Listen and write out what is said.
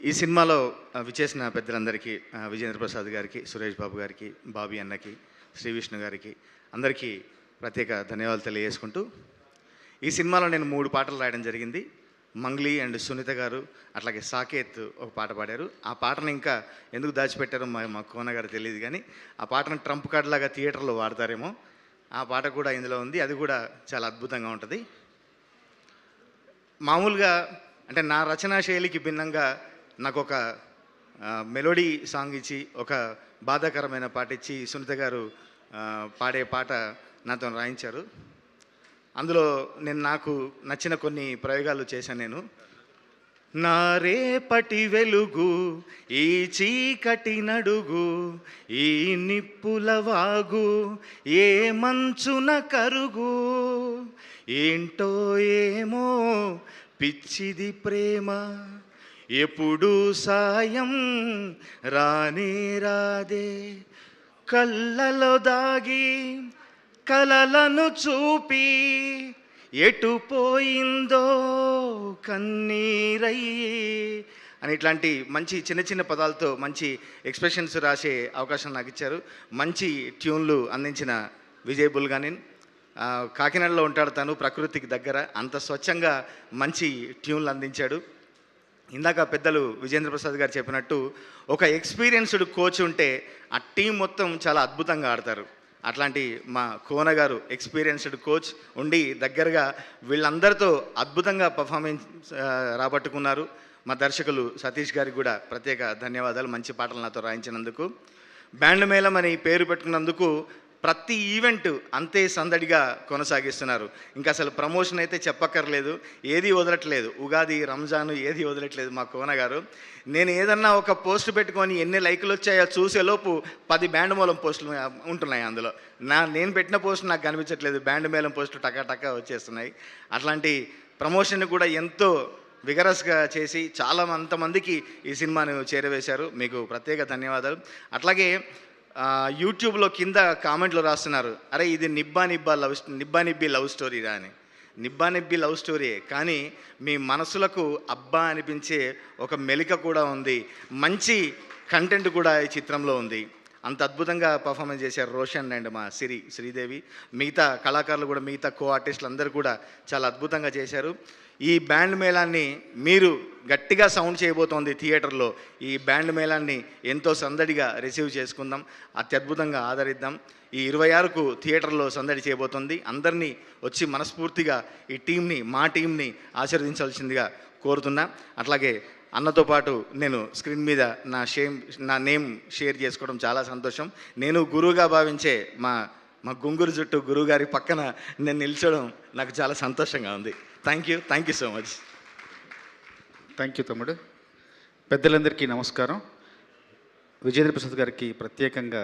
ఈ సినిమాలో విచ్చేసిన పెద్దలందరికీ విజేంద్ర ప్రసాద్ గారికి, సురేష్ బాబు గారికి, బాబీ అన్నకి, శ్రీ విష్ణు గారికి అందరికీ ప్రత్యేక ధన్యవాదాలు తెలియజేసుకుంటూ, ఈ సినిమాలో నేను 3 పాటలు రాయడం జరిగింది. మంగ్లీ అండ్ సునీత గారు అట్లాగే సాకేత్ ఒక పాట పాడారు. ఆ పాటను ఇంకా ఎందుకు దాచిపెట్టారో మా కోన గారు తెలియదు, కానీ ఆ పాటను ట్రంప్ కార్డ్ లాగా థియేటర్లో వాడతారేమో. ఆ పాట కూడా ఇందులో ఉంది. అది కూడా చాలా అద్భుతంగా ఉంటుంది. మామూలుగా అంటే నా రచనా శైలికి భిన్నంగా నాకు ఒక మెలోడీ సాంగ్ ఇచ్చి, ఒక బాధాకరమైన పాట ఇచ్చి సునీత గారు పాడే పాట నాతో రాయించారు. అందులో నాకు నచ్చిన కొన్ని ప్రయోగాలు చేశాను నేను. నా రేపటి వెలుగు ఈ చీకటి నడుగు, ఈ నిప్పుల వాగు ఏ మంచున కరుగు, ఏంటో ఏమో పిచ్చిది ప్రేమ, ఎప్పుడు సాయం రానే రాదే, కళ్ళలో దాగి కలలను చూపి ఎటు పోయిందో కన్నీరై అని ఇట్లాంటి మంచి చిన్న చిన్న పదాలతో మంచి ఎక్స్ప్రెషన్స్ రాసే అవకాశం నాకు ఇచ్చారు. మంచి ట్యూన్లు అందించిన విజయ్ బుల్గానిన్. కాకినాడలో ఉంటాడు తను, ప్రకృతికి దగ్గర, అంత స్వచ్ఛంగా మంచి ట్యూన్లు అందించాడు. ఇందాక పెద్దలు విజేంద్ర ప్రసాద్ గారు చెప్పినట్టు ఒక ఎక్స్పీరియన్స్డ్ కోచ్ ఉంటే ఆ టీం మొత్తం చాలా అద్భుతంగా ఆడతారు. అట్లాంటి మా కోన గారు ఎక్స్పీరియన్స్డ్ కోచ్ ఉండి దగ్గరగా వీళ్ళందరితో అద్భుతంగా పర్ఫార్మెన్స్ రాబట్టుకున్నారు. మా దర్శకులు సతీష్ గారికి కూడా ప్రత్యేక ధన్యవాదాలు, మంచి పాటలు నాతో రాయించినందుకు. బ్యాండ్ మేళం అని పేరు పెట్టుకున్నందుకు ప్రతి ఈవెంట్ అంతే సందడిగా కొనసాగిస్తున్నారు. ఇంకా అసలు ప్రమోషన్ అయితే చెప్పక్కర్లేదు, ఏది వదలట్లేదు. ఉగాది, రంజాన్ ఏది వదలట్లేదు మా కోన గారు. నేను ఏదన్నా ఒక పోస్ట్ పెట్టుకొని ఎన్ని లైకులు వచ్చాయో చూసేలోపు 10 బ్యాండ్ మేళం పోస్టులు ఉంటున్నాయి. అందులో నేను పెట్టిన పోస్ట్ నాకు కనిపించట్లేదు, బ్యాండ్ మేళం పోస్టులు టకా వచ్చేస్తున్నాయి. అట్లాంటి ప్రమోషన్ కూడా ఎంతో విగరస్గా చేసి చాలా అంతమందికి ఈ సినిమాను చేరవేశారు. మీకు ప్రత్యేక ధన్యవాదాలు. అట్లాగే యూట్యూబ్లో కింద కామెంట్లు రాస్తున్నారు, అరే ఇది నిబ్బా నిబ్బి లవ్ స్టోరీరా అని. నిబ్బా నిబ్బి లవ్ స్టోరీయే, కానీ మీ మనసులకు అబ్బా అనిపించే ఒక మెలిక కూడా ఉంది, మంచి కంటెంట్ కూడా ఈ చిత్రంలో ఉంది. అంత అద్భుతంగా పర్ఫార్మెన్స్ చేశారు రోషన్ అండ్ మా శ్రీదేవి. మిగతా కళాకారులు కూడా, మిగతా కో ఆర్టిస్టులు అందరూ కూడా చాలా అద్భుతంగా చేశారు. ఈ బ్యాండ్ మేళాన్ని మీరు గట్టిగా సౌండ్ చేయబోతోంది థియేటర్లో. ఈ బ్యాండ్ మేళాన్ని ఎంతో సందడిగా రిసీవ్ చేసుకుందాం, అత్యద్భుతంగా ఆదరిద్దాం. ఈ 26కు థియేటర్లో సందడి చేయబోతోంది. అందరినీ వచ్చి మనస్ఫూర్తిగా ఈ టీంని, మా టీంని ఆశీర్వదించాల్సిందిగా కోరుతున్నా. అట్లాగే అన్నతో పాటు నేను స్క్రీన్ మీద నా నేమ్ షేర్ చేసుకోవడం చాలా సంతోషం. నేను గురువుగా భావించే మా గుంగురు జుట్టు గురువు గారి పక్కన నేను నిల్చోవడం నాకు చాలా సంతోషంగా ఉంది. Thank you so much. Thank you తమ్ముడు. పెద్దలందరికీ నమస్కారం. విజేంద్ర ప్రసాద్ గారికి ప్రత్యేకంగా